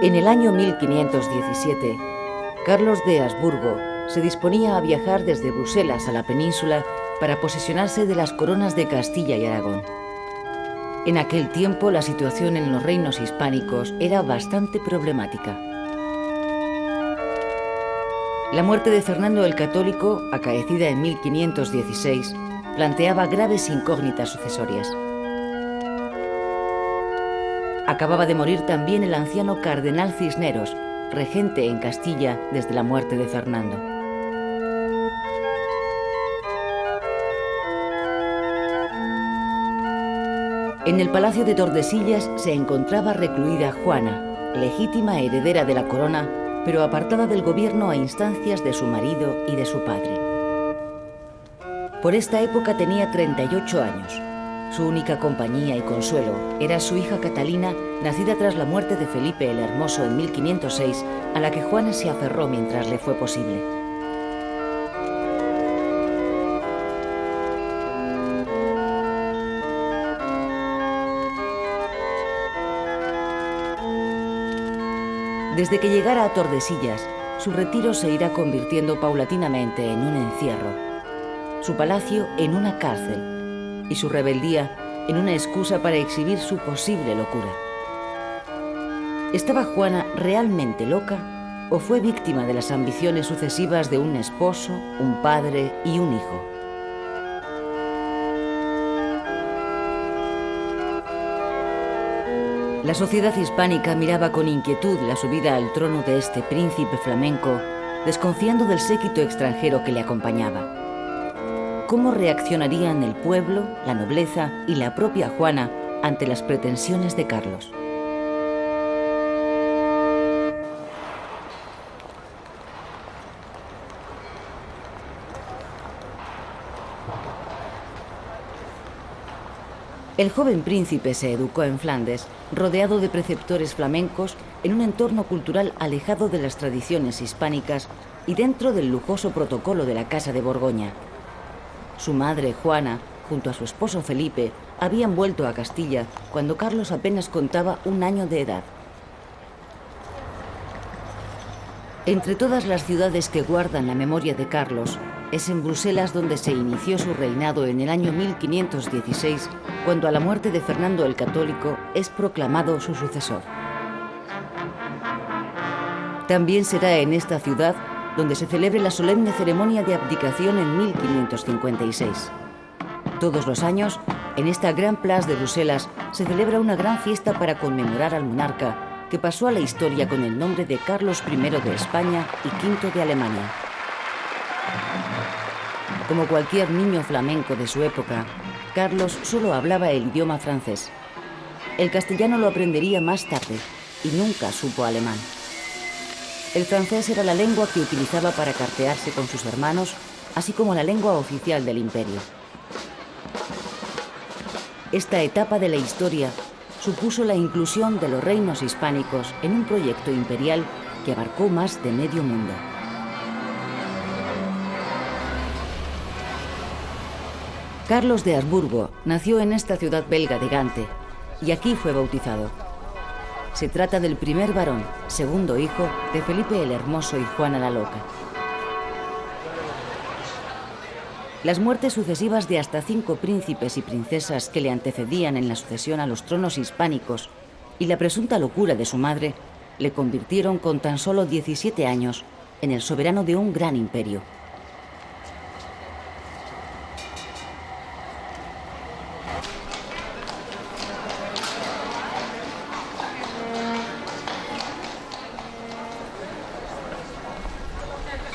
En el año 1517, Carlos de Habsburgo se disponía a viajar desde Bruselas a la península para posesionarse de las coronas de Castilla y Aragón. En aquel tiempo la situación en los reinos hispánicos era bastante problemática. La muerte de Fernando el Católico, acaecida en 1516, planteaba graves incógnitas sucesorias. Acababa de morir también el anciano cardenal Cisneros, regente en Castilla desde la muerte de Fernando. En el palacio de Tordesillas se encontraba recluida Juana, legítima heredera de la corona, pero apartada del gobierno a instancias de su marido y de su padre. Por esta época tenía 38 años. Su única compañía y consuelo era su hija Catalina, nacida tras la muerte de Felipe el Hermoso en 1506, a la que Juana se aferró mientras le fue posible. Desde que llegara a Tordesillas, su retiro se irá convirtiendo paulatinamente en un encierro, su palacio en una cárcel y su rebeldía en una excusa para exhibir su posible locura. ¿Estaba Juana realmente loca o fue víctima de las ambiciones sucesivas de un esposo, un padre y un hijo? La sociedad hispánica miraba con inquietud la subida al trono de este príncipe flamenco, desconfiando del séquito extranjero que le acompañaba. ¿Cómo reaccionarían el pueblo, la nobleza y la propia Juana ante las pretensiones de Carlos? El joven príncipe se educó en Flandes, rodeado de preceptores flamencos, en un entorno cultural alejado de las tradiciones hispánicas y dentro del lujoso protocolo de la Casa de Borgoña. Su madre, Juana, junto a su esposo Felipe, habían vuelto a Castilla cuando Carlos apenas contaba 1 año de edad. Entre todas las ciudades que guardan la memoria de Carlos, es en Bruselas donde se inició su reinado en el año 1516, cuando a la muerte de Fernando el Católico es proclamado su sucesor. También será en esta ciudad donde se celebre la solemne ceremonia de abdicación en 1556. Todos los años, en esta Gran Place de Bruselas, se celebra una gran fiesta para conmemorar al monarca, que pasó a la historia con el nombre de Carlos I de España y V de Alemania. Como cualquier niño flamenco de su época, Carlos solo hablaba el idioma francés. El castellano lo aprendería más tarde y nunca supo alemán. El francés era la lengua que utilizaba para cartearse con sus hermanos, así como la lengua oficial del imperio. Esta etapa de la historia supuso la inclusión de los reinos hispánicos en un proyecto imperial que abarcó más de medio mundo. Carlos de Habsburgo nació en esta ciudad belga de Gante y aquí fue bautizado. Se trata del primer varón, segundo hijo de Felipe el Hermoso y Juana la Loca. Las muertes sucesivas de hasta 5 príncipes y princesas que le antecedían en la sucesión a los tronos hispánicos y la presunta locura de su madre le convirtieron con tan solo 17 años en el soberano de un gran imperio.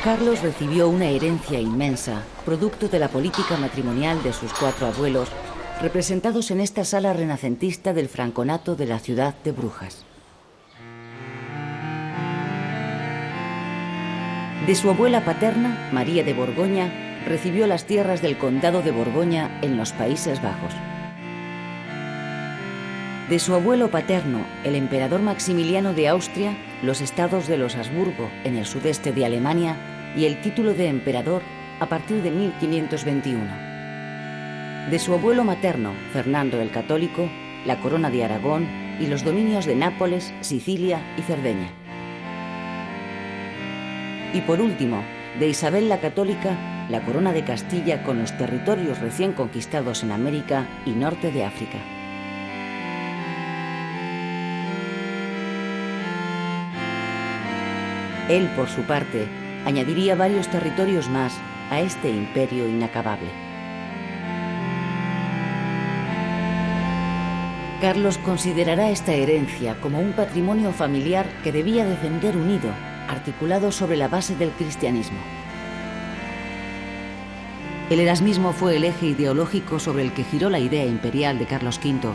Carlos recibió una herencia inmensa, producto de la política matrimonial de sus 4 abuelos, representados en esta sala renacentista del franconato de la ciudad de Brujas. De su abuela paterna, María de Borgoña, recibió las tierras del condado de Borgoña en los Países Bajos. De su abuelo paterno, el emperador Maximiliano de Austria, los estados de los Habsburgo en el sudeste de Alemania y el título de emperador a partir de 1521. De su abuelo materno, Fernando el Católico, la corona de Aragón, y los dominios de Nápoles, Sicilia y Cerdeña. Y por último, de Isabel la Católica, la corona de Castilla con los territorios recién conquistados en América y norte de África. Él, por su parte, añadiría varios territorios más a este imperio inacabable. Carlos considerará esta herencia como un patrimonio familiar que debía defender unido, articulado sobre la base del cristianismo. El erasmismo fue el eje ideológico sobre el que giró la idea imperial de Carlos V.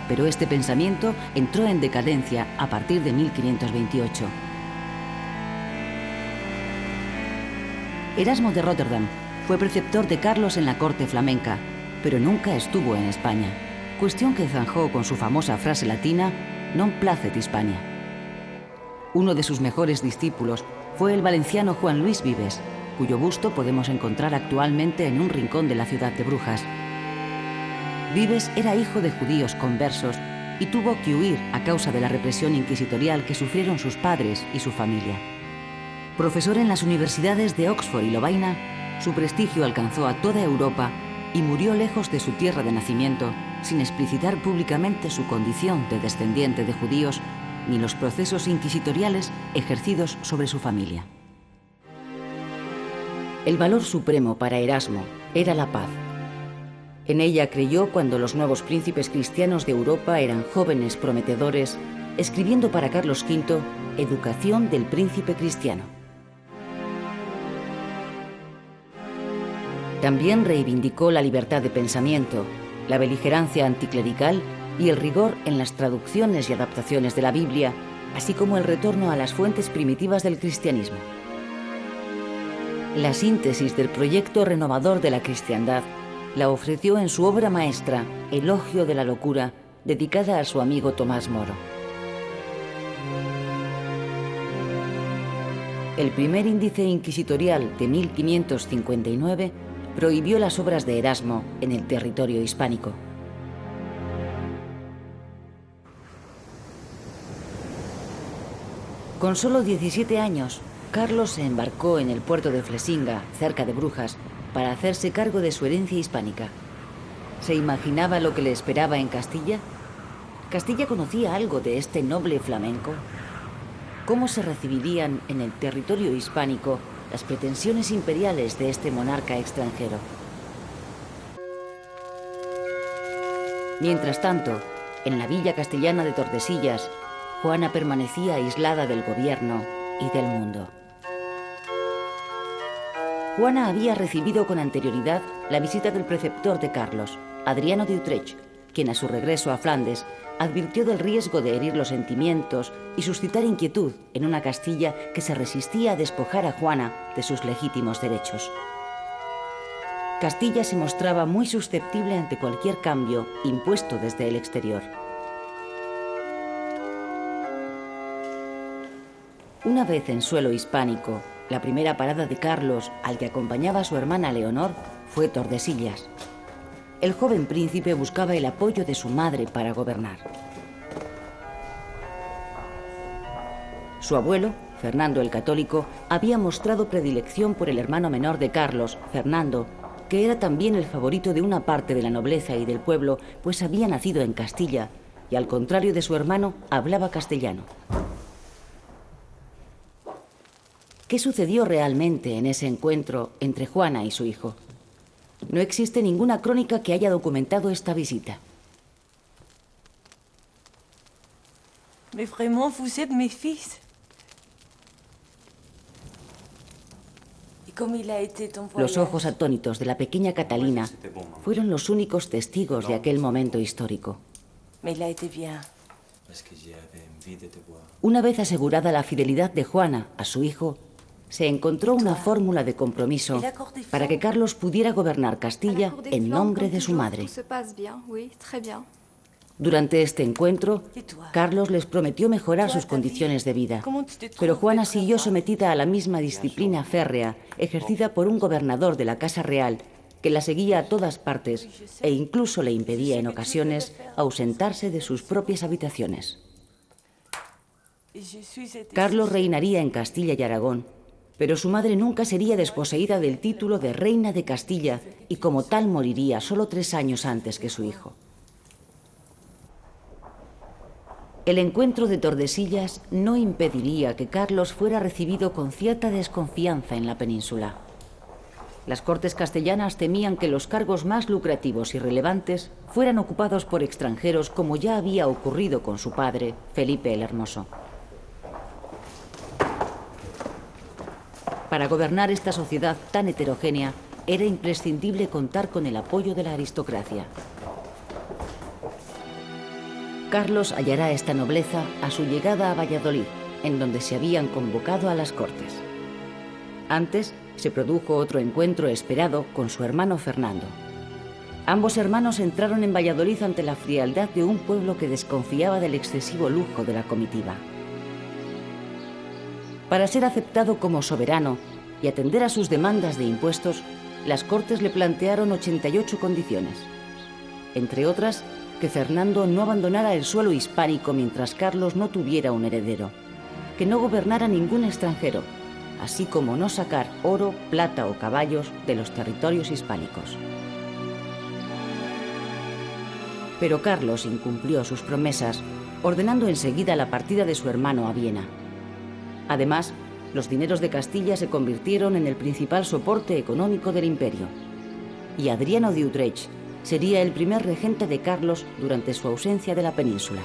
Pero este pensamiento entró en decadencia a partir de 1528. Erasmo de Róterdam fue preceptor de Carlos en la corte flamenca, pero nunca estuvo en España, cuestión que zanjó con su famosa frase latina «Non placet Hispania». Uno de sus mejores discípulos fue el valenciano Juan Luis Vives, cuyo busto podemos encontrar actualmente en un rincón de la ciudad de Brujas. Vives era hijo de judíos conversos y tuvo que huir a causa de la represión inquisitorial que sufrieron sus padres y su familia. Profesor en las universidades de Oxford y Lovaina, su prestigio alcanzó a toda Europa y murió lejos de su tierra de nacimiento, sin explicitar públicamente su condición de descendiente de judíos ni los procesos inquisitoriales ejercidos sobre su familia. El valor supremo para Erasmo era la paz. En ella creyó cuando los nuevos príncipes cristianos de Europa eran jóvenes prometedores, escribiendo para Carlos V Educación del Príncipe Cristiano. También reivindicó la libertad de pensamiento, la beligerancia anticlerical y el rigor en las traducciones y adaptaciones de la Biblia, así como el retorno a las fuentes primitivas del cristianismo. La síntesis del proyecto renovador de la cristiandad la ofreció en su obra maestra, Elogio de la locura, dedicada a su amigo Tomás Moro. El primer índice inquisitorial de 1559 prohibió las obras de Erasmo en el territorio hispánico. Con solo 17 años, Carlos se embarcó en el puerto de Flesinga, cerca de Brujas, para hacerse cargo de su herencia hispánica. ¿Se imaginaba lo que le esperaba en Castilla? ¿Castilla conocía algo de este noble flamenco? ¿Cómo se recibirían en el territorio hispánico las pretensiones imperiales de este monarca extranjero? Mientras tanto, en la villa castellana de Tordesillas, Juana permanecía aislada del gobierno y del mundo. Juana había recibido con anterioridad la visita del preceptor de Carlos, Adriano de Utrecht, quien a su regreso a Flandes advirtió del riesgo de herir los sentimientos y suscitar inquietud en una Castilla que se resistía a despojar a Juana de sus legítimos derechos. Castilla se mostraba muy susceptible ante cualquier cambio impuesto desde el exterior. Una vez en suelo hispánico, la primera parada de Carlos, al que acompañaba a su hermana Leonor, fue Tordesillas. El joven príncipe buscaba el apoyo de su madre para gobernar. Su abuelo, Fernando el Católico, había mostrado predilección por el hermano menor de Carlos, Fernando, que era también el favorito de una parte de la nobleza y del pueblo, pues había nacido en Castilla y, al contrario de su hermano, hablaba castellano. ¿Qué sucedió realmente en ese encuentro entre Juana y su hijo? No existe ninguna crónica que haya documentado esta visita. Mais vraiment, vous êtes mes fils. Et comme il a été ton voyage. Los ojos atónitos de la pequeña Catalina fueron los únicos testigos de aquel momento histórico. Mais il a été bien. Una vez asegurada la fidelidad de Juana a su hijo, se encontró una fórmula de compromiso para que Carlos pudiera gobernar Castilla en nombre de su madre. Durante este encuentro, Carlos les prometió mejorar sus condiciones de vida, pero Juana siguió sometida a la misma disciplina férrea ejercida por un gobernador de la Casa Real que la seguía a todas partes e incluso le impedía en ocasiones ausentarse de sus propias habitaciones. Carlos reinaría en Castilla y Aragón, pero su madre nunca sería desposeída del título de reina de Castilla y como tal moriría solo 3 años antes que su hijo. El encuentro de Tordesillas no impediría que Carlos fuera recibido con cierta desconfianza en la península. Las cortes castellanas temían que los cargos más lucrativos y relevantes fueran ocupados por extranjeros, como ya había ocurrido con su padre, Felipe el Hermoso. Para gobernar esta sociedad tan heterogénea, era imprescindible contar con el apoyo de la aristocracia. Carlos hallará esta nobleza a su llegada a Valladolid, en donde se habían convocado a las cortes. Antes se produjo otro encuentro esperado con su hermano Fernando. Ambos hermanos entraron en Valladolid ante la frialdad de un pueblo que desconfiaba del excesivo lujo de la comitiva. Para ser aceptado como soberano y atender a sus demandas de impuestos, las Cortes le plantearon 88 condiciones. Entre otras, que Fernando no abandonara el suelo hispánico mientras Carlos no tuviera un heredero, que no gobernara ningún extranjero, así como no sacar oro, plata o caballos de los territorios hispánicos. Pero Carlos incumplió sus promesas, ordenando enseguida la partida de su hermano a Viena. Además, los dineros de Castilla se convirtieron en el principal soporte económico del imperio. Y Adriano de Utrecht sería el primer regente de Carlos durante su ausencia de la península.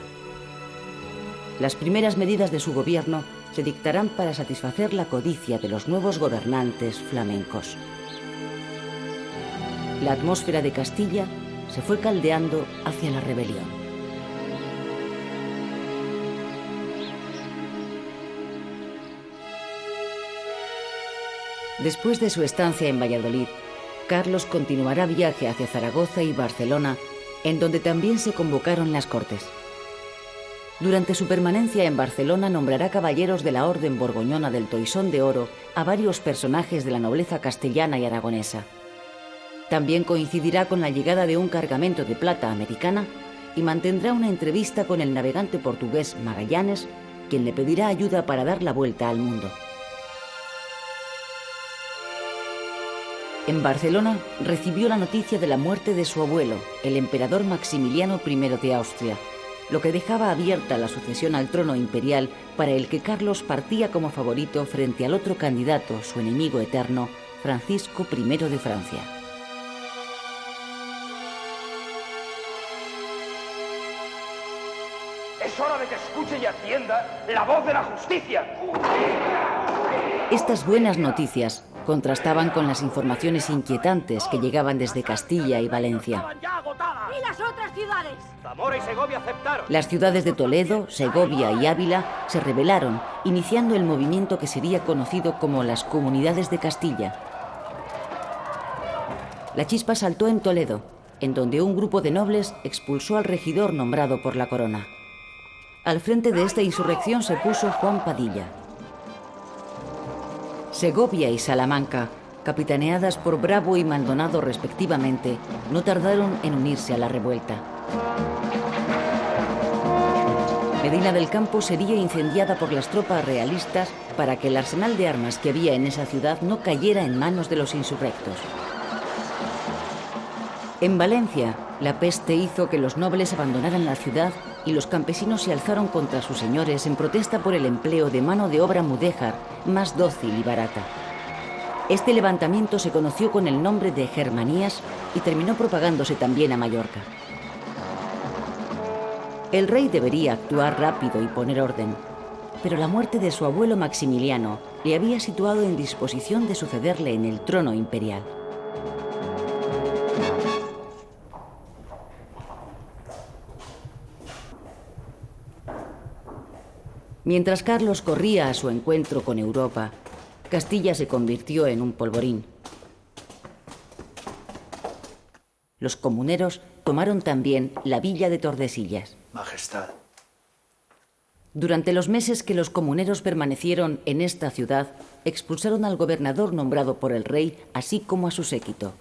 Las primeras medidas de su gobierno se dictarán para satisfacer la codicia de los nuevos gobernantes flamencos. La atmósfera de Castilla se fue caldeando hacia la rebelión. Después de su estancia en Valladolid, Carlos continuará viaje hacia Zaragoza y Barcelona, en donde también se convocaron las Cortes. Durante su permanencia en Barcelona nombrará caballeros de la Orden Borgoñona del Toisón de Oro a varios personajes de la nobleza castellana y aragonesa. También coincidirá con la llegada de un cargamento de plata americana y mantendrá una entrevista con el navegante portugués Magallanes, quien le pedirá ayuda para dar la vuelta al mundo. En Barcelona recibió la noticia de la muerte de su abuelo, el emperador Maximiliano I de Austria, lo que dejaba abierta la sucesión al trono imperial para el que Carlos partía como favorito frente al otro candidato, su enemigo eterno, Francisco I de Francia. Es hora de que escuche y atienda la voz de la justicia. Estas buenas noticias contrastaban con las informaciones inquietantes que llegaban desde Castilla y Valencia. ¿Y las otras ciudades? Zamora y Segovia aceptaron. Las ciudades de Toledo, Segovia y Ávila se rebelaron, iniciando el movimiento que sería conocido como las Comunidades de Castilla. La chispa saltó en Toledo, en donde un grupo de nobles expulsó al regidor nombrado por la corona. Al frente de esta insurrección se puso Juan Padilla. Segovia y Salamanca, capitaneadas por Bravo y Maldonado respectivamente, no tardaron en unirse a la revuelta. Medina del Campo sería incendiada por las tropas realistas para que el arsenal de armas que había en esa ciudad no cayera en manos de los insurrectos. En Valencia, la peste hizo que los nobles abandonaran la ciudad y los campesinos se alzaron contra sus señores en protesta por el empleo de mano de obra mudéjar, más dócil y barata. Este levantamiento se conoció con el nombre de Germanías y terminó propagándose también a Mallorca. El rey debería actuar rápido y poner orden, pero la muerte de su abuelo Maximiliano le había situado en disposición de sucederle en el trono imperial. Mientras Carlos corría a su encuentro con Europa, Castilla se convirtió en un polvorín. Los comuneros tomaron también la villa de Tordesillas. Majestad. Durante los meses que los comuneros permanecieron en esta ciudad, expulsaron al gobernador nombrado por el rey, así como a su séquito.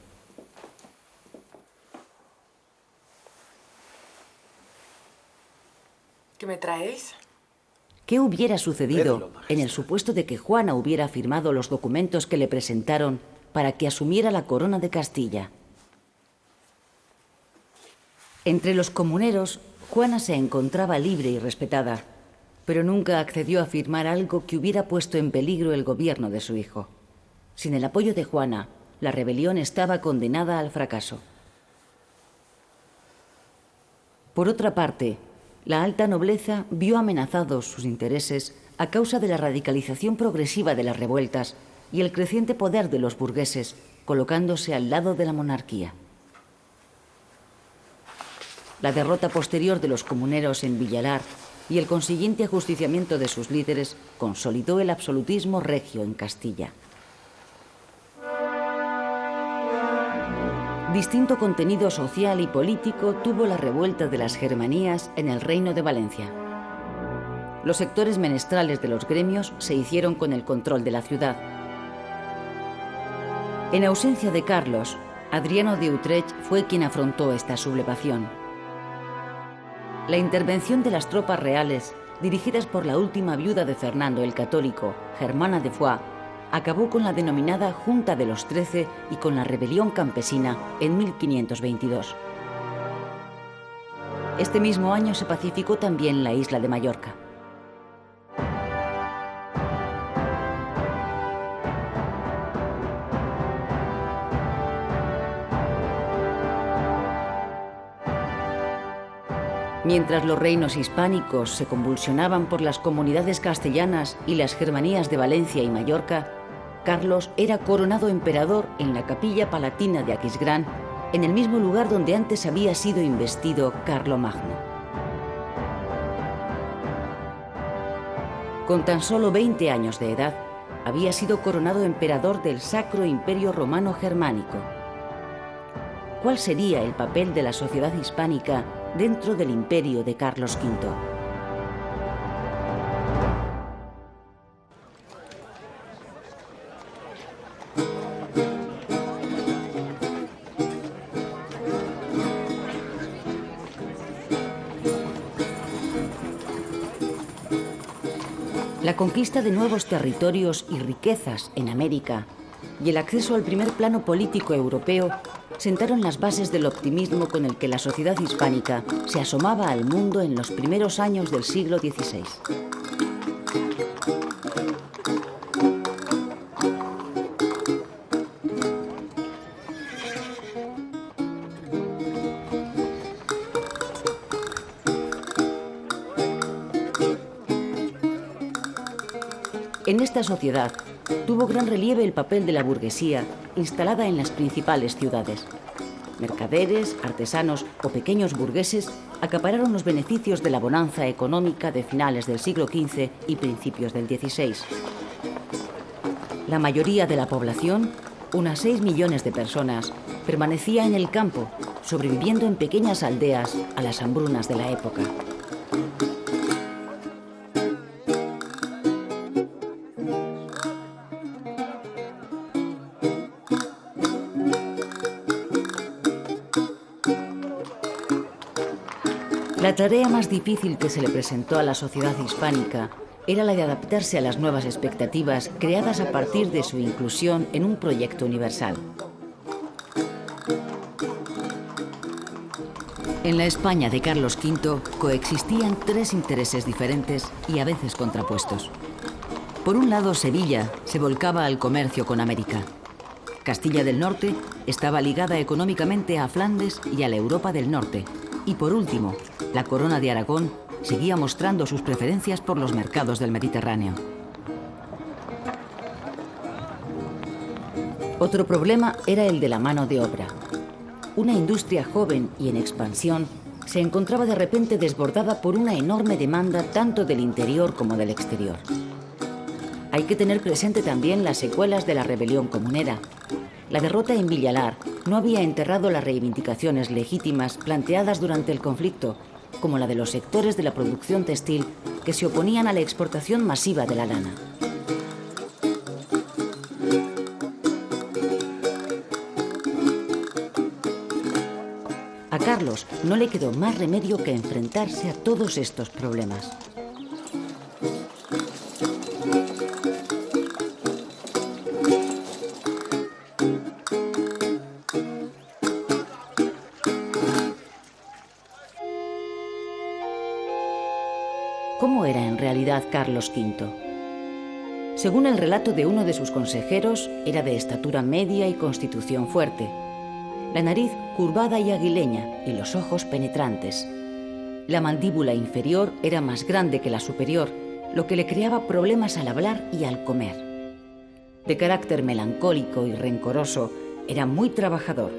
¿Qué me traéis? ¿Qué hubiera sucedido en el supuesto de que Juana hubiera firmado los documentos que le presentaron para que asumiera la corona de Castilla? Entre los comuneros, Juana se encontraba libre y respetada, pero nunca accedió a firmar algo que hubiera puesto en peligro el gobierno de su hijo. Sin el apoyo de Juana, la rebelión estaba condenada al fracaso. Por otra parte, la alta nobleza vio amenazados sus intereses a causa de la radicalización progresiva de las revueltas y el creciente poder de los burgueses, colocándose al lado de la monarquía. La derrota posterior de los comuneros en Villalar y el consiguiente ajusticiamiento de sus líderes consolidó el absolutismo regio en Castilla. Distinto contenido social y político tuvo la revuelta de las Germanías en el Reino de Valencia. Los sectores menestrales de los gremios se hicieron con el control de la ciudad. En ausencia de Carlos, Adriano de Utrecht fue quien afrontó esta sublevación. La intervención de las tropas reales, dirigidas por la última viuda de Fernando el Católico, Germana de Foix, acabó con la denominada Junta de los 13 y con la rebelión campesina en 1522. Este mismo año se pacificó también la isla de Mallorca. Mientras los reinos hispánicos se convulsionaban por las comunidades castellanas y las Germanías de Valencia y Mallorca, Carlos era coronado emperador en la capilla palatina de Aquisgrán, en el mismo lugar donde antes había sido investido Carlomagno. Con tan solo 20 años de edad, había sido coronado emperador del Sacro Imperio Romano Germánico. ¿Cuál sería el papel de la sociedad hispánica dentro del imperio de Carlos V? La conquista de nuevos territorios y riquezas en América y el acceso al primer plano político europeo sentaron las bases del optimismo con el que la sociedad hispánica se asomaba al mundo en los primeros años del siglo XVI. En esta sociedad tuvo gran relieve el papel de la burguesía instalada en las principales ciudades. Mercaderes, artesanos o pequeños burgueses acapararon los beneficios de la bonanza económica de finales del siglo XV y principios del XVI. La mayoría de la población, unas 6 millones de personas, permanecía en el campo, sobreviviendo en pequeñas aldeas a las hambrunas de la época. La tarea más difícil que se le presentó a la sociedad hispánica era la de adaptarse a las nuevas expectativas creadas a partir de su inclusión en un proyecto universal. En la España de Carlos V coexistían 3 intereses diferentes y a veces contrapuestos. Por un lado, Sevilla se volcaba al comercio con América. Castilla del Norte estaba ligada económicamente a Flandes y a la Europa del Norte. Y por último, la Corona de Aragón seguía mostrando sus preferencias por los mercados del Mediterráneo. Otro problema era el de la mano de obra. Una industria joven y en expansión se encontraba de repente desbordada por una enorme demanda tanto del interior como del exterior. Hay que tener presente también las secuelas de la rebelión comunera. La derrota en Villalar no había enterrado las reivindicaciones legítimas planteadas durante el conflicto, como la de los sectores de la producción textil que se oponían a la exportación masiva de la lana. A Carlos Carlos no le quedó más remedio que enfrentarse a todos estos problemas. ¿Cómo era en realidad Carlos V? Según el relato de uno de sus consejeros, era de estatura media y constitución fuerte. La nariz curvada y aguileña y los ojos penetrantes. La mandíbula inferior era más grande que la superior, lo que le creaba problemas al hablar y al comer. De carácter melancólico y rencoroso, era muy trabajador.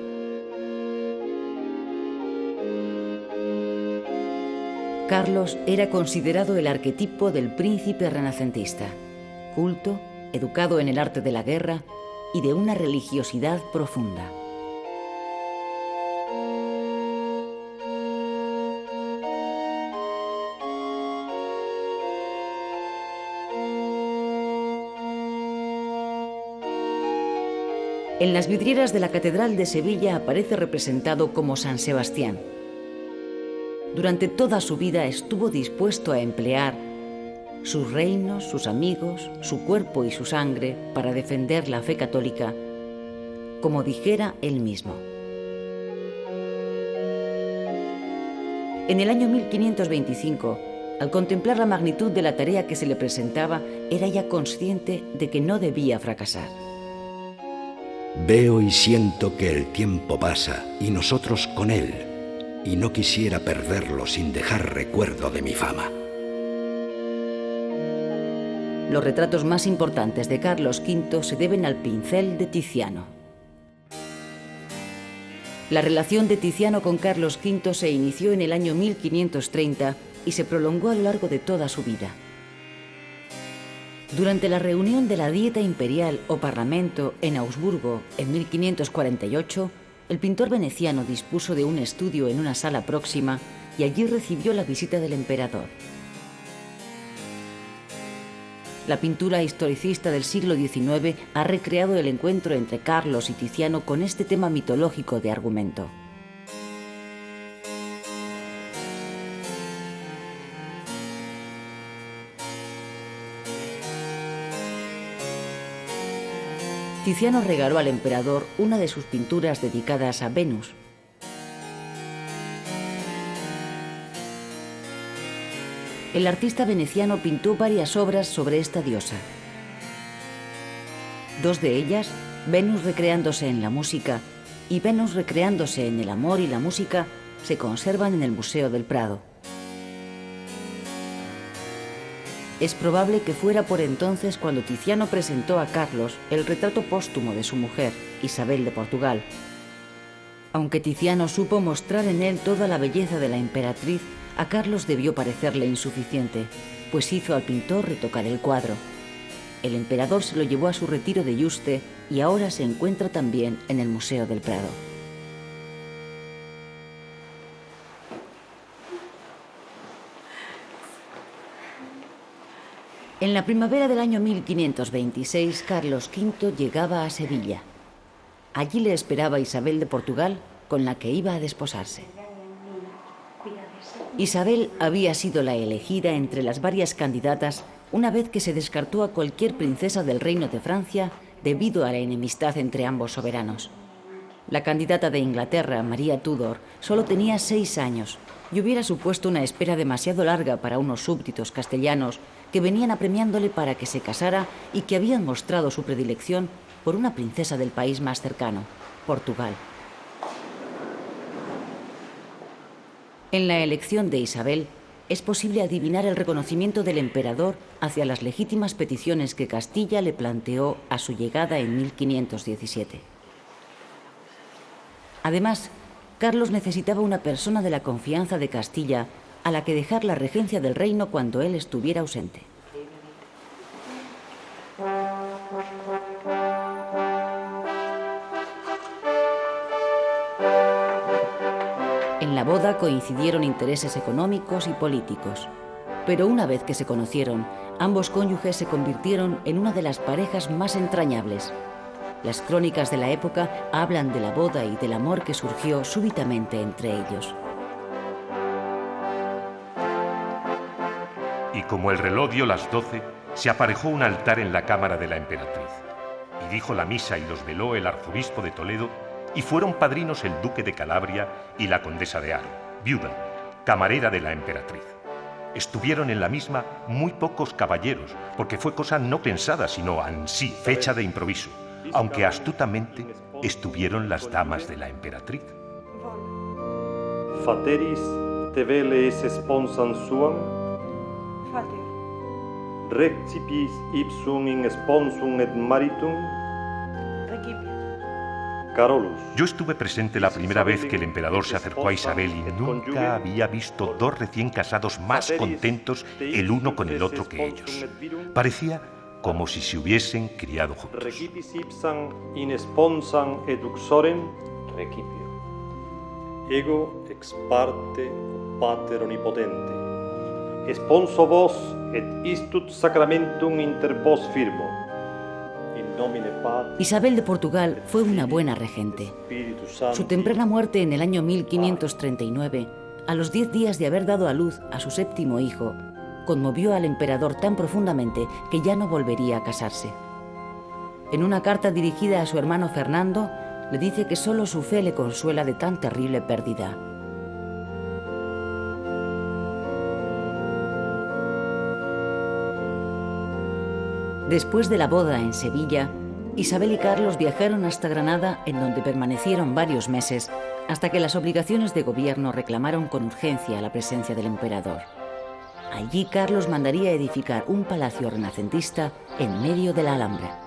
Carlos era considerado el arquetipo del príncipe renacentista, culto, educado en el arte de la guerra y de una religiosidad profunda. En las vidrieras de la Catedral de Sevilla aparece representado como San Sebastián. Durante toda su vida estuvo dispuesto a emplear sus reinos, sus amigos, su cuerpo y su sangre para defender la fe católica, como dijera él mismo. En el año 1525, al contemplar la magnitud de la tarea que se le presentaba, era ya consciente de que no debía fracasar. Veo y siento que el tiempo pasa y nosotros con él, y no quisiera perderlo sin dejar recuerdo de mi fama. Los retratos más importantes de Carlos V se deben al pincel de Tiziano. La relación de Tiziano con Carlos V se inició en el año 1530 y se prolongó a lo largo de toda su vida. Durante la reunión de la Dieta Imperial o Parlamento en Augsburgo en 1548, el pintor veneciano dispuso de un estudio en una sala próxima y allí recibió la visita del emperador. La pintura historicista del siglo XIX ha recreado el encuentro entre Carlos y Tiziano con este tema mitológico de argumento. Tiziano regaló al emperador una de sus pinturas dedicadas a Venus. El artista veneciano pintó varias obras sobre esta diosa. Dos de ellas, Venus recreándose en la música y Venus recreándose en el amor y la música, se conservan en el Museo del Prado. Es probable que fuera por entonces cuando Tiziano presentó a Carlos el retrato póstumo de su mujer, Isabel de Portugal. Aunque Tiziano supo mostrar en él toda la belleza de la emperatriz, a Carlos debió parecerle insuficiente, pues hizo al pintor retocar el cuadro. El emperador se lo llevó a su retiro de Yuste y ahora se encuentra también en el Museo del Prado. En la primavera del año 1526, Carlos V llegaba a Sevilla. Allí le esperaba Isabel de Portugal, con la que iba a desposarse. Isabel había sido la elegida entre las varias candidatas una vez que se descartó a cualquier princesa del Reino de Francia debido a la enemistad entre ambos soberanos. La candidata de Inglaterra, María Tudor, solo tenía 6 años y hubiera supuesto una espera demasiado larga para unos súbditos castellanos que venían apremiándole para que se casara y que habían mostrado su predilección por una princesa del país más cercano, Portugal. En la elección de Isabel, es posible adivinar el reconocimiento del emperador hacia las legítimas peticiones que Castilla le planteó a su llegada en 1517. Además, Carlos necesitaba una persona de la confianza de Castilla a la que dejar la regencia del reino cuando él estuviera ausente. En la boda coincidieron intereses económicos y políticos, pero una vez que se conocieron, ambos cónyuges se convirtieron en una de las parejas más entrañables. Las crónicas de la época hablan de la boda y del amor que surgió súbitamente entre ellos. Y como el reloj dio las 12, se aparejó un altar en la cámara de la emperatriz. Y dijo la misa y los veló el arzobispo de Toledo, y fueron padrinos el duque de Calabria y la condesa de Haro, viuda, camarera de la emperatriz. Estuvieron en la misma muy pocos caballeros, porque fue cosa no pensada, sino ansí, fecha de improviso, aunque astutamente estuvieron las damas de la emperatriz. Fateris te veles sponsam suam, Fater. recipis ipsum in sponsum et maritum, Recipio. Carolus. Yo estuve presente la primera vez que el emperador se acercó a Isabel y nunca había visto dos recién casados más contentos el uno con el otro que ellos. Parecía como si se hubiesen criado juntos. Recipis ipsam in sponsam et uxorem, recipio. Ego ex parte pater omnipotente. Sponso vos et istut sacramentum inter vos firmo. In nomine Patris. Isabel de Portugal fue una buena regente. Su temprana muerte en el año 1539, a los 10 días de haber dado a luz a su 7º hijo, conmovió al emperador tan profundamente que ya no volvería a casarse. En una carta dirigida a su hermano Fernando, le dice que solo su fe le consuela de tan terrible pérdida. Después de la boda en Sevilla, Isabel y Carlos viajaron hasta Granada, en donde permanecieron varios meses, hasta que las obligaciones de gobierno reclamaron con urgencia la presencia del emperador. Allí Carlos mandaría edificar un palacio renacentista en medio de la Alhambra.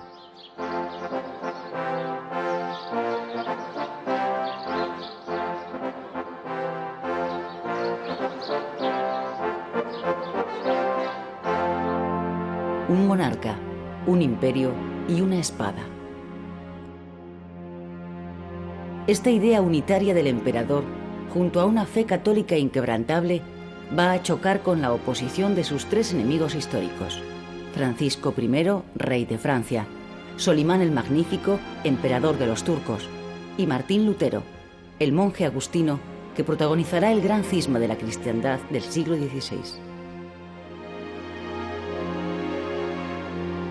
Un monarca, un imperio y una espada. Esta idea unitaria del emperador, junto a una fe católica inquebrantable, va a chocar con la oposición de sus 3 enemigos históricos: Francisco I, rey de Francia; Solimán el Magnífico, emperador de los turcos; y Martín Lutero, el monje agustino que protagonizará el gran cisma de la cristiandad del siglo XVI.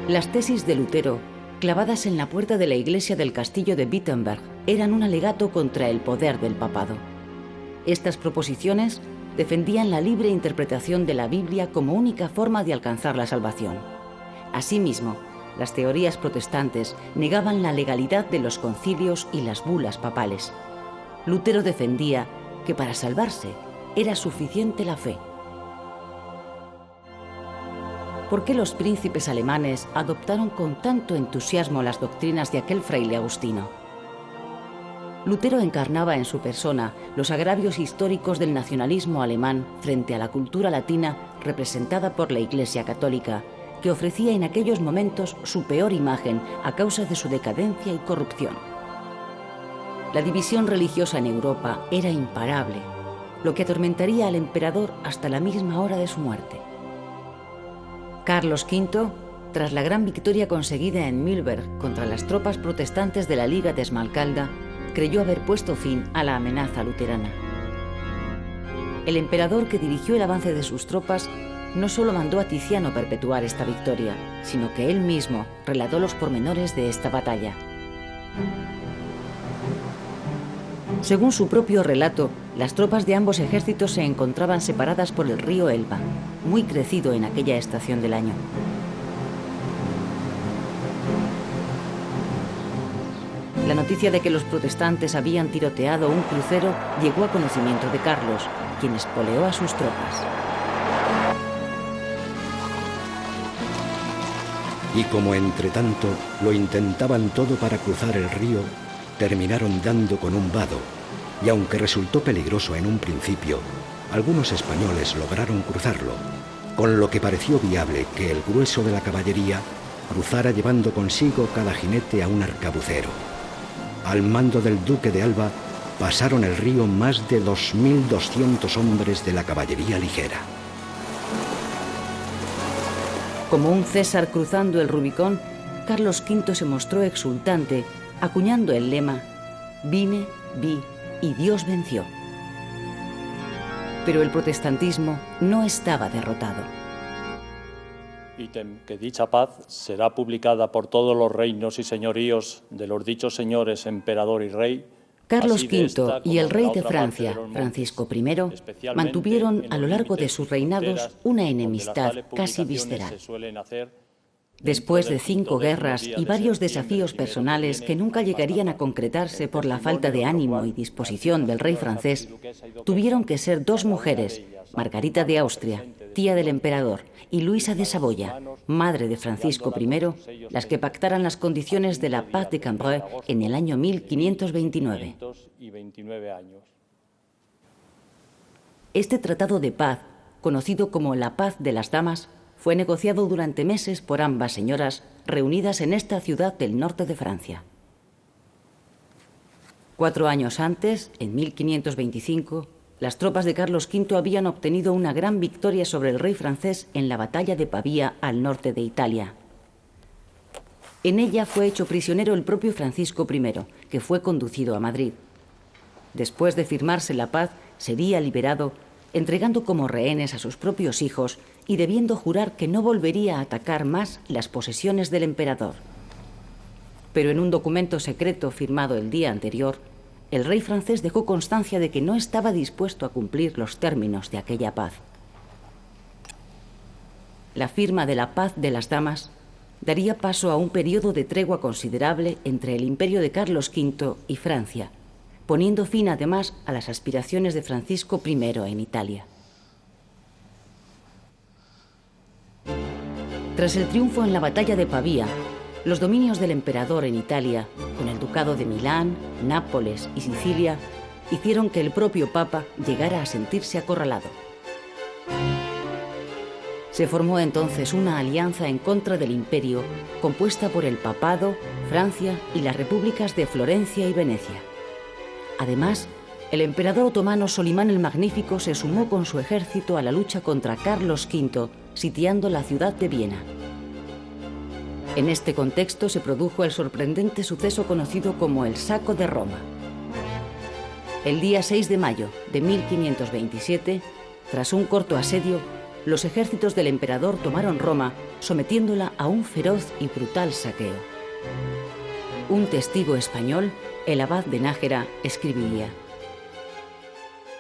Las tesis de Lutero, clavadas en la puerta de la iglesia del castillo de Wittenberg, eran un alegato contra el poder del papado. Estas proposiciones defendían la libre interpretación de la Biblia como única forma de alcanzar la salvación. Asimismo, las teorías protestantes negaban la legalidad de los concilios y las bulas papales. Lutero defendía que para salvarse era suficiente la fe. ¿Por qué los príncipes alemanes adoptaron con tanto entusiasmo las doctrinas de aquel fraile agustino? Lutero encarnaba en su persona los agravios históricos del nacionalismo alemán frente a la cultura latina representada por la Iglesia Católica, que ofrecía en aquellos momentos su peor imagen a causa de su decadencia y corrupción. La división religiosa en Europa era imparable, lo que atormentaría al emperador hasta la misma hora de su muerte. Carlos V, tras la gran victoria conseguida en Mühlberg contra las tropas protestantes de la Liga de Esmalcalda, creyó haber puesto fin a la amenaza luterana. El emperador, que dirigió el avance de sus tropas, no solo mandó a Tiziano perpetuar esta victoria, sino que él mismo relató los pormenores de esta batalla. Según su propio relato, las tropas de ambos ejércitos se encontraban separadas por el río Elba, muy crecido en aquella estación del año. La noticia de que los protestantes habían tiroteado un crucero llegó a conocimiento de Carlos, quien espoleó a sus tropas. Y como entre tanto lo intentaban todo para cruzar el río, terminaron dando con un vado, y aunque resultó peligroso en un principio, algunos españoles lograron cruzarlo, con lo que pareció viable que el grueso de la caballería cruzara llevando consigo cada jinete a un arcabucero. Al mando del duque de Alba pasaron el río más de 2.200 hombres de la caballería ligera. Como un César cruzando el Rubicón, Carlos V se mostró exultante, acuñando el lema: «Vine, vi y Dios venció». Pero el protestantismo no estaba derrotado. Ítem, que dicha paz será publicada por todos los reinos y señoríos de los dichos señores, emperador y rey. Carlos V y el rey de Francia, Francisco I, mantuvieron a lo largo de sus reinados una enemistad casi visceral. Después de 5 guerras y varios desafíos personales que nunca llegarían a concretarse por la falta de ánimo y disposición del rey francés, tuvieron que ser 2 mujeres, Margarita de Austria, tía del emperador, y Luisa de Saboya, madre de Francisco I, las que pactaran las condiciones de la Paz de Cambrai en el año 1529. Este tratado de paz, conocido como la Paz de las Damas, fue negociado durante meses por ambas señoras reunidas en esta ciudad del norte de Francia. 4 años antes, en 1525, las tropas de Carlos V habían obtenido una gran victoria sobre el rey francés en la batalla de Pavía, al norte de Italia. En ella fue hecho prisionero el propio Francisco I, que fue conducido a Madrid. Después de firmarse la paz, sería liberado, entregando como rehenes a sus propios hijos y debiendo jurar que no volvería a atacar más las posesiones del emperador. Pero en un documento secreto firmado el día anterior, el rey francés dejó constancia de que no estaba dispuesto a cumplir los términos de aquella paz. La firma de la Paz de las Damas daría paso a un periodo de tregua considerable entre el imperio de Carlos V y Francia, poniendo fin además a las aspiraciones de Francisco I en Italia. Tras el triunfo en la batalla de Pavía, los dominios del emperador en Italia, con el ducado de Milán, Nápoles y Sicilia, hicieron que el propio Papa llegara a sentirse acorralado. Se formó entonces una alianza en contra del imperio, compuesta por el Papado, Francia y las repúblicas de Florencia y Venecia. Además, el emperador otomano Solimán el Magnífico se sumó con su ejército a la lucha contra Carlos V, sitiando la ciudad de Viena. En este contexto se produjo el sorprendente suceso conocido como el Saco de Roma. El día 6 de mayo de 1527, tras un corto asedio, los ejércitos del emperador tomaron Roma, sometiéndola a un feroz y brutal saqueo. Un testigo español, el abad de Nájera, escribiría: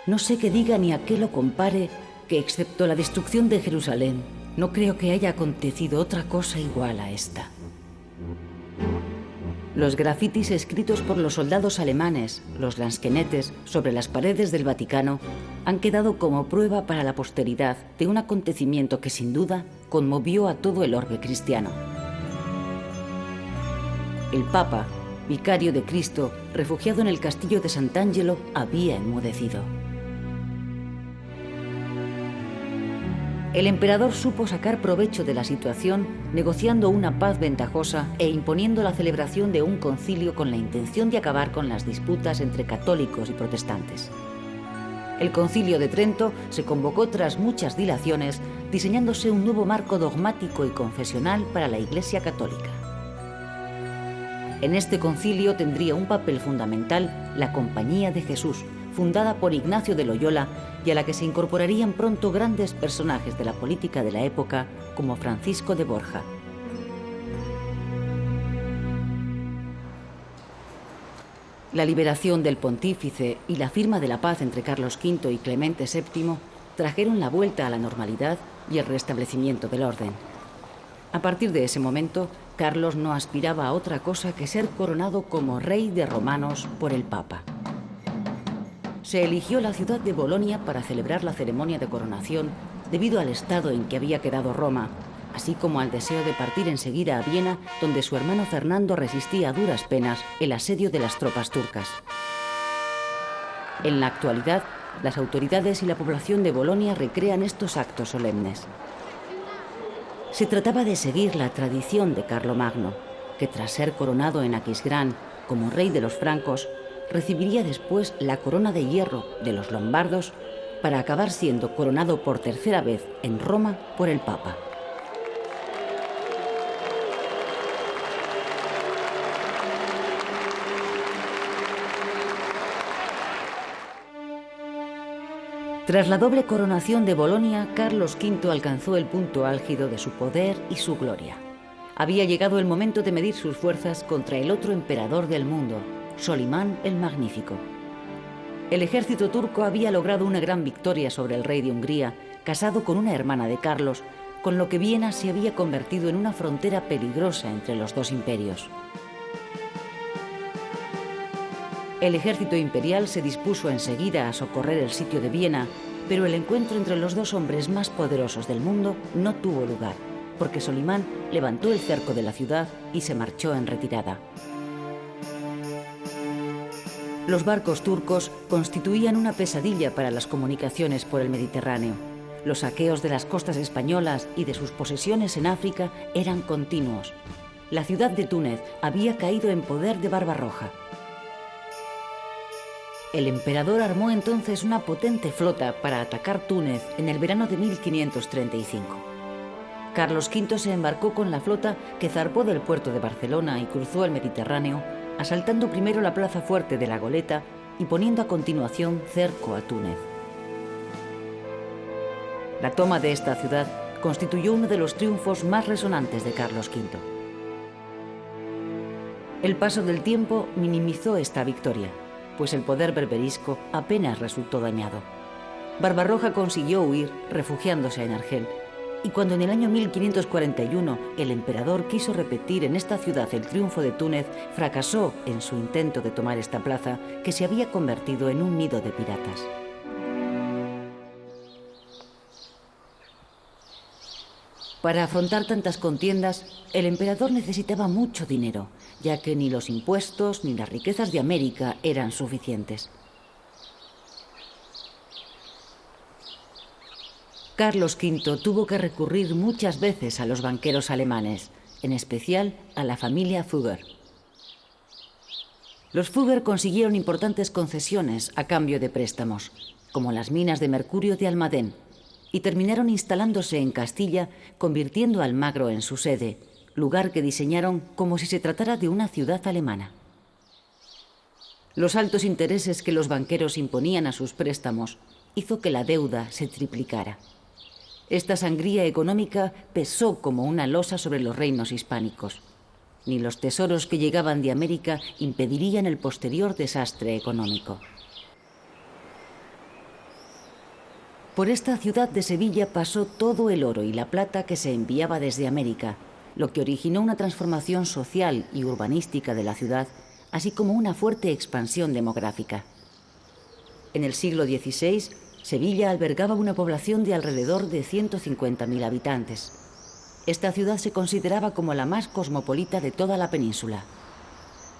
«No sé qué diga ni a qué lo compare, que excepto la destrucción de Jerusalén, no creo que haya acontecido otra cosa igual a esta». Los grafitis escritos por los soldados alemanes, los lansquenetes, sobre las paredes del Vaticano, han quedado como prueba para la posteridad de un acontecimiento que sin duda conmovió a todo el orbe cristiano. El Papa, vicario de Cristo, refugiado en el castillo de Sant'Angelo, había enmudecido. El emperador supo sacar provecho de la situación, negociando una paz ventajosa e imponiendo la celebración de un concilio con la intención de acabar con las disputas entre católicos y protestantes. El Concilio de Trento se convocó tras muchas dilaciones, diseñándose un nuevo marco dogmático y confesional para la Iglesia católica. En este concilio tendría un papel fundamental la Compañía de Jesús, fundada por Ignacio de Loyola y a la que se incorporarían pronto grandes personajes de la política de la época como Francisco de Borja. La liberación del pontífice y la firma de la paz entre Carlos V y Clemente VII trajeron la vuelta a la normalidad y el restablecimiento del orden. A partir de ese momento, Carlos no aspiraba a otra cosa que ser coronado como rey de romanos por el Papa. Se eligió la ciudad de Bolonia para celebrar la ceremonia de coronación debido al estado en que había quedado Roma, así como al deseo de partir enseguida a Viena, donde su hermano Fernando resistía a duras penas el asedio de las tropas turcas. En la actualidad, las autoridades y la población de Bolonia recrean estos actos solemnes. Se trataba de seguir la tradición de Carlomagno, que tras ser coronado en Aquisgrán como rey de los francos, recibiría después la corona de hierro de los lombardos para acabar siendo coronado por tercera vez en Roma por el Papa. Tras la doble coronación de Bolonia, Carlos V alcanzó el punto álgido de su poder y su gloria. Había llegado el momento de medir sus fuerzas contra el otro emperador del mundo, Solimán el Magnífico. El ejército turco había logrado una gran victoria sobre el rey de Hungría, casado con una hermana de Carlos, con lo que Viena se había convertido en una frontera peligrosa entre los dos imperios. El ejército imperial se dispuso enseguida a socorrer el sitio de Viena, pero el encuentro entre los dos hombres más poderosos del mundo no tuvo lugar, porque Solimán levantó el cerco de la ciudad y se marchó en retirada. Los barcos turcos constituían una pesadilla para las comunicaciones por el Mediterráneo. Los saqueos de las costas españolas y de sus posesiones en África eran continuos. La ciudad de Túnez había caído en poder de Barbarroja. El emperador armó entonces una potente flota para atacar Túnez en el verano de 1535. Carlos V se embarcó con la flota que zarpó del puerto de Barcelona y cruzó el Mediterráneo, asaltando primero la plaza fuerte de la Goleta y poniendo a continuación cerco a Túnez. La toma de esta ciudad constituyó uno de los triunfos más resonantes de Carlos V. El paso del tiempo minimizó esta victoria, pues el poder berberisco apenas resultó dañado. Barbarroja consiguió huir, refugiándose en Argel, y cuando en el año 1541 el emperador quiso repetir en esta ciudad el triunfo de Túnez, fracasó en su intento de tomar esta plaza, que se había convertido en un nido de piratas. Para afrontar tantas contiendas, el emperador necesitaba mucho dinero, ya que ni los impuestos ni las riquezas de América eran suficientes. Carlos V tuvo que recurrir muchas veces a los banqueros alemanes, en especial a la familia Fugger. Los Fugger consiguieron importantes concesiones a cambio de préstamos, como las minas de mercurio de Almadén, y terminaron instalándose en Castilla, convirtiendo a Almagro en su sede, lugar que diseñaron como si se tratara de una ciudad alemana. Los altos intereses que los banqueros imponían a sus préstamos hizo que la deuda se triplicara. Esta sangría económica pesó como una losa sobre los reinos hispánicos. Ni los tesoros que llegaban de América impedirían el posterior desastre económico. Por esta ciudad de Sevilla pasó todo el oro y la plata que se enviaba desde América, lo que originó una transformación social y urbanística de la ciudad, así como una fuerte expansión demográfica. En el siglo XVI, Sevilla albergaba una población de alrededor de 150.000 habitantes. Esta ciudad se consideraba como la más cosmopolita de toda la península.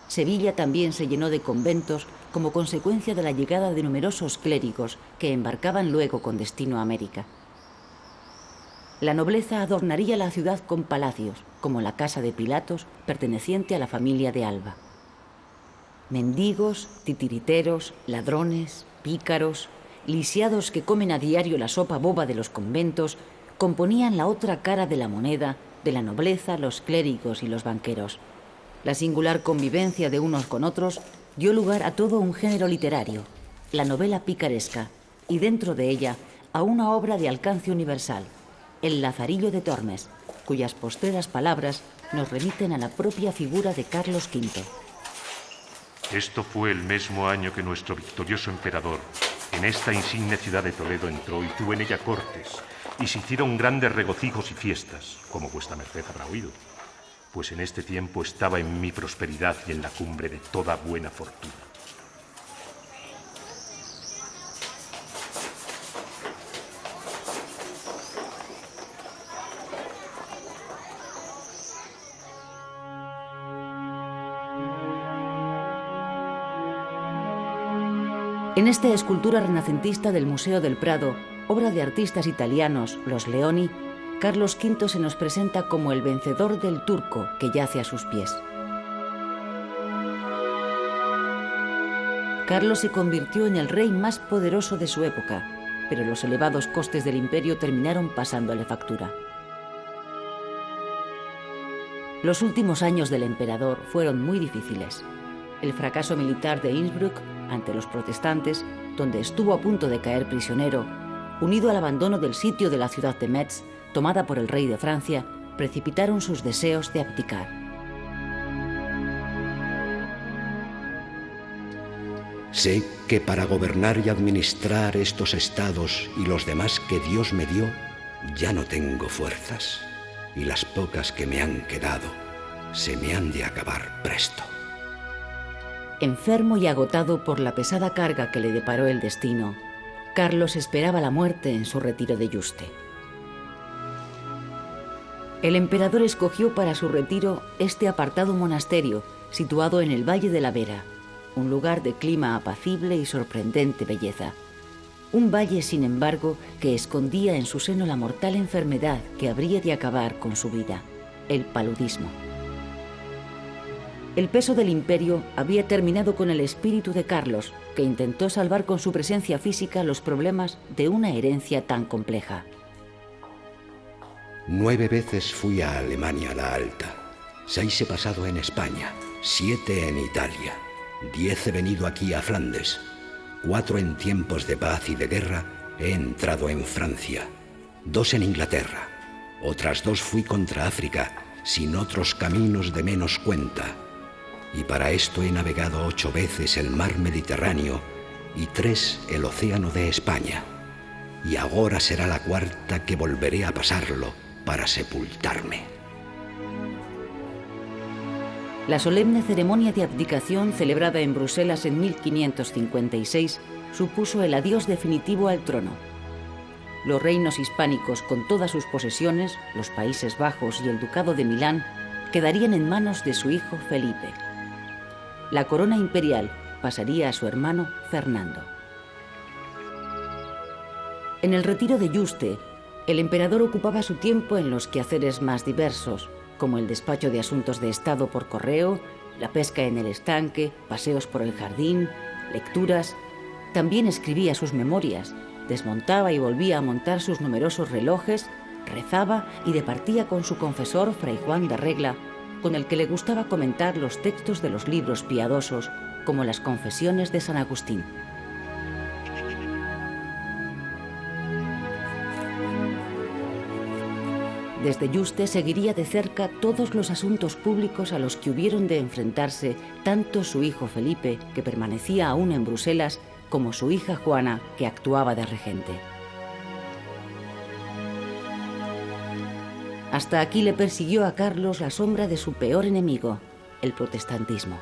Sevilla también se llenó de conventos como consecuencia de la llegada de numerosos clérigos que embarcaban luego con destino a América. La nobleza adornaría la ciudad con palacios, como la Casa de Pilatos, perteneciente a la familia de Alba. Mendigos, titiriteros, ladrones, pícaros, lisiados que comen a diario la sopa boba de los conventos, componían la otra cara de la moneda de la nobleza, los clérigos y los banqueros. La singular convivencia de unos con otros dio lugar a todo un género literario, la novela picaresca, y dentro de ella a una obra de alcance universal, El Lazarillo de Tormes, cuyas postreras palabras nos remiten a la propia figura de Carlos V. Esto fue el mismo año que nuestro victorioso emperador en esta insigne ciudad de Toledo entró y tuvo en ella cortes, y se hicieron grandes regocijos y fiestas, como vuestra merced habrá oído, pues en este tiempo estaba en mi prosperidad y en la cumbre de toda buena fortuna. En esta escultura renacentista del Museo del Prado, obra de artistas italianos, los Leoni, Carlos V se nos presenta como el vencedor del turco que yace a sus pies. Carlos se convirtió en el rey más poderoso de su época, pero los elevados costes del imperio terminaron pasándole factura. Los últimos años del emperador fueron muy difíciles. El fracaso militar de Innsbruck ante los protestantes donde estuvo a punto de caer prisionero, unido al abandono del sitio de la ciudad de Metz, tomada por el rey de Francia, precipitaron sus deseos de abdicar. Sé que para gobernar y administrar estos estados y los demás que Dios me dio, ya no tengo fuerzas, y las pocas que me han quedado se me han de acabar presto. Enfermo y agotado por la pesada carga que le deparó el destino, Carlos esperaba la muerte en su retiro de Yuste. El emperador escogió para su retiro este apartado monasterio situado en el Valle de la Vera, un lugar de clima apacible y sorprendente belleza. Un valle, sin embargo, que escondía en su seno la mortal enfermedad que habría de acabar con su vida, el paludismo. El peso del imperio había terminado con el espíritu de Carlos, que intentó salvar con su presencia física los problemas de una herencia tan compleja. 9 veces fui a Alemania la Alta, 6 he pasado en España, 7 en Italia, 10 he venido aquí a Flandes, 4 en tiempos de paz y de guerra he entrado en Francia, 2 en Inglaterra, otras 2 fui contra África, sin otros caminos de menos cuenta, y para esto he navegado 8 veces el mar Mediterráneo y 3 el océano de España, y ahora será la 4ª que volveré a pasarlo para sepultarme. La solemne ceremonia de abdicación celebrada en Bruselas en 1556 supuso el adiós definitivo al trono. Los reinos hispánicos, con todas sus posesiones, los Países Bajos y el Ducado de Milán, quedarían en manos de su hijo Felipe. La corona imperial pasaría a su hermano Fernando. En el retiro de Yuste, el emperador ocupaba su tiempo en los quehaceres más diversos, como el despacho de asuntos de Estado por correo, la pesca en el estanque, paseos por el jardín, lecturas. También escribía sus memorias, desmontaba y volvía a montar sus numerosos relojes, rezaba y departía con su confesor Fray Juan de Regla, con el que le gustaba comentar los textos de los libros piadosos, como las Confesiones de San Agustín. Desde Yuste seguiría de cerca todos los asuntos públicos a los que hubieron de enfrentarse tanto su hijo Felipe, que permanecía aún en Bruselas, como su hija Juana, que actuaba de regente. Hasta aquí le persiguió a Carlos la sombra de su peor enemigo, el protestantismo.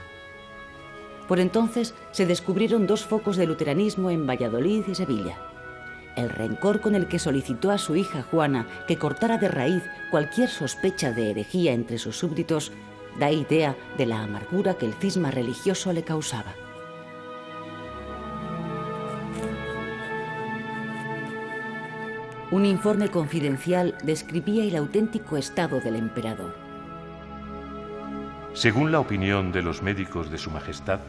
Por entonces se descubrieron 2 focos de luteranismo en Valladolid y Sevilla. El rencor con el que solicitó a su hija Juana que cortara de raíz cualquier sospecha de herejía entre sus súbditos da idea de la amargura que el cisma religioso le causaba. Un informe confidencial describía el auténtico estado del emperador. Según la opinión de los médicos de Su Majestad,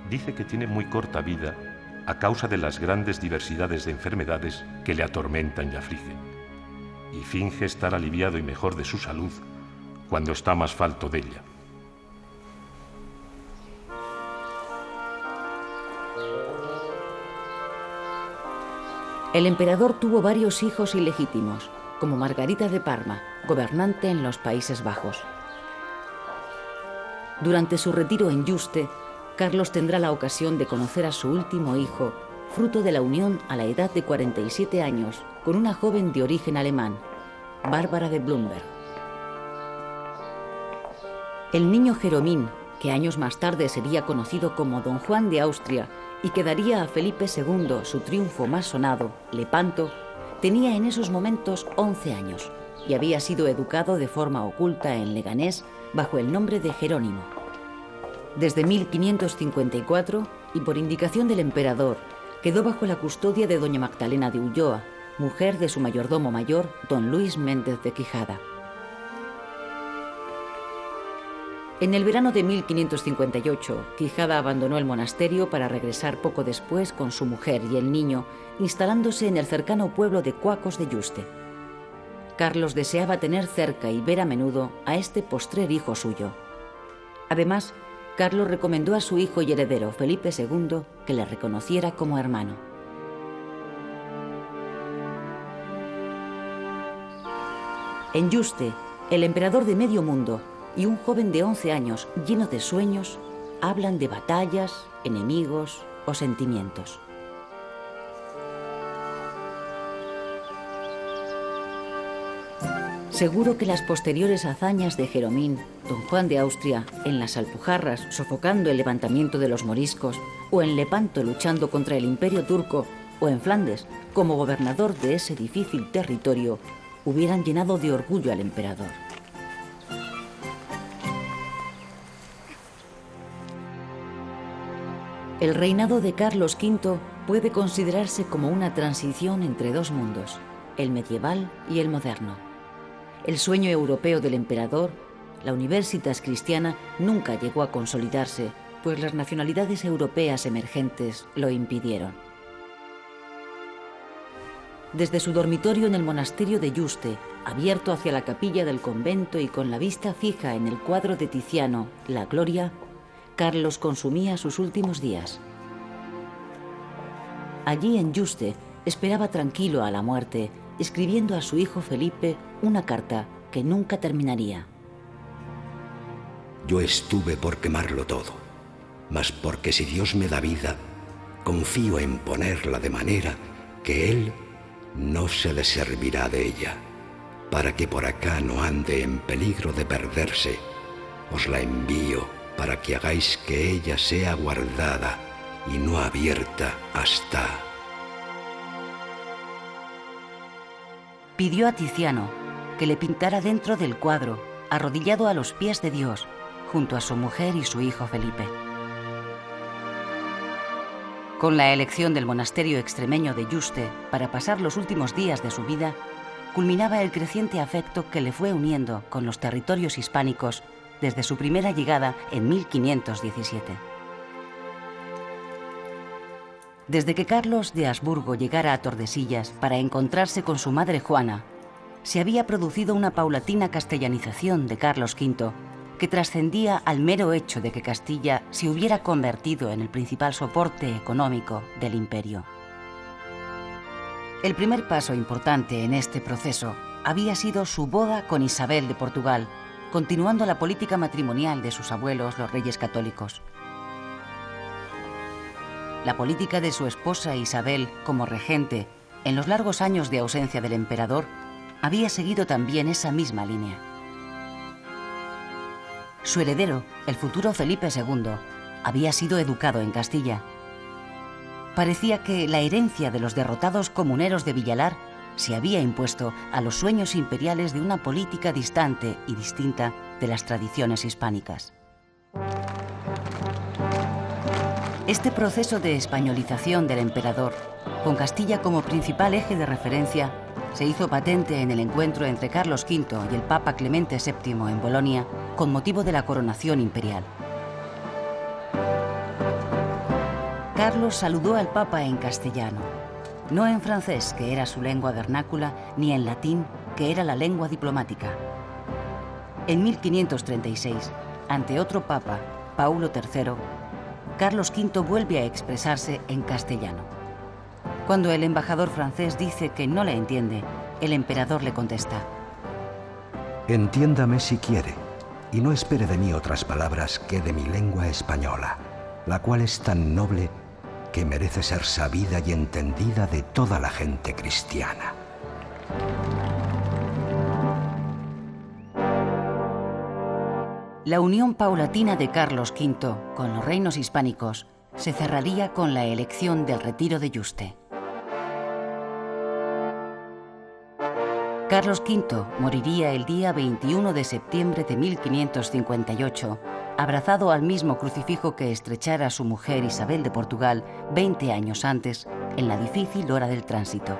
dice que tiene muy corta vida a causa de las grandes diversidades de enfermedades que le atormentan y afligen, y finge estar aliviado y mejor de su salud cuando está más falto de ella. El emperador tuvo varios hijos ilegítimos, como Margarita de Parma, gobernante en los Países Bajos. Durante su retiro en Yuste, Carlos tendrá la ocasión de conocer a su último hijo, fruto de la unión a la edad de 47 años con una joven de origen alemán, Bárbara de Blumberg. El niño Jeromín, que años más tarde sería conocido como Don Juan de Austria y que daría a Felipe II su triunfo más sonado, Lepanto, tenía en esos momentos 11 años y había sido educado de forma oculta en Leganés bajo el nombre de Jerónimo. Desde 1554, y por indicación del emperador, quedó bajo la custodia de doña Magdalena de Ulloa, mujer de su mayordomo mayor, don Luis Méndez de Quijada. En el verano de 1558, Quijada abandonó el monasterio para regresar poco después con su mujer y el niño, instalándose en el cercano pueblo de Cuacos de Yuste. Carlos deseaba tener cerca y ver a menudo a este postrer hijo suyo. Además, Carlos recomendó a su hijo y heredero, Felipe II, que le reconociera como hermano. En Yuste, el emperador de medio mundo y un joven de 11 años lleno de sueños hablan de batallas, enemigos o sentimientos. Seguro que las posteriores hazañas de Jeromín, don Juan de Austria, en las Alpujarras sofocando el levantamiento de los moriscos, o en Lepanto luchando contra el imperio turco, o en Flandes como gobernador de ese difícil territorio, hubieran llenado de orgullo al emperador. El reinado de Carlos V puede considerarse como una transición entre dos mundos, el medieval y el moderno. El sueño europeo del emperador, la Universitas Cristiana, nunca llegó a consolidarse, pues las nacionalidades europeas emergentes lo impidieron. Desde su dormitorio en el monasterio de Yuste, abierto hacia la capilla del convento y con la vista fija en el cuadro de Tiziano, La Gloria, Carlos consumía sus últimos días. Allí en Yuste esperaba tranquilo a la muerte, escribiendo a su hijo Felipe una carta que nunca terminaría. Yo estuve por quemarlo todo, mas porque si Dios me da vida, confío en ponerla de manera que Él no se le servirá de ella, para que por acá no ande en peligro de perderse. Os la envío para que hagáis que ella sea guardada y no abierta hasta... Pidió a Tiziano que le pintara dentro del cuadro, arrodillado a los pies de Dios, junto a su mujer y su hijo Felipe. Con la elección del monasterio extremeño de Yuste para pasar los últimos días de su vida, culminaba el creciente afecto que le fue uniendo con los territorios hispánicos desde su primera llegada en 1517. Desde que Carlos de Habsburgo llegara a Tordesillas para encontrarse con su madre Juana, se había producido una paulatina castellanización de Carlos V que trascendía al mero hecho de que Castilla se hubiera convertido en el principal soporte económico del imperio. El primer paso importante en este proceso había sido su boda con Isabel de Portugal, continuando la política matrimonial de sus abuelos, los reyes católicos. La política de su esposa Isabel como regente, en los largos años de ausencia del emperador, había seguido también esa misma línea. Su heredero, el futuro Felipe II, había sido educado en Castilla. Parecía que la herencia de los derrotados comuneros de Villalar se había impuesto a los sueños imperiales de una política distante y distinta de las tradiciones hispánicas. Este proceso de españolización del emperador, con Castilla como principal eje de referencia, se hizo patente en el encuentro entre Carlos V y el Papa Clemente VII en Bolonia con motivo de la coronación imperial. Carlos saludó al Papa en castellano, no en francés, que era su lengua vernácula, ni en latín, que era la lengua diplomática. En 1536, ante otro Papa, Paulo III, Carlos V vuelve a expresarse en castellano. Cuando el embajador francés dice que no le entiende, el emperador le contesta: Entiéndame si quiere, y no espere de mí otras palabras que de mi lengua española, la cual es tan noble que merece ser sabida y entendida de toda la gente cristiana. La unión paulatina de Carlos V con los reinos hispánicos se cerraría con la elección del retiro de Yuste. Carlos V moriría el día 21 de septiembre de 1558, abrazado al mismo crucifijo que estrechara a su mujer Isabel de Portugal 20 años antes, en la difícil hora del tránsito.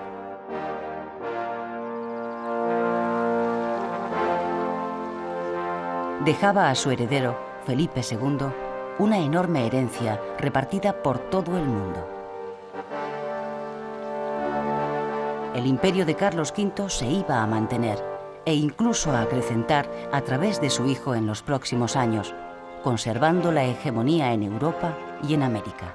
Dejaba a su heredero, Felipe II, una enorme herencia repartida por todo el mundo. El imperio de Carlos V se iba a mantener e incluso a acrecentar a través de su hijo en los próximos años, conservando la hegemonía en Europa y en América.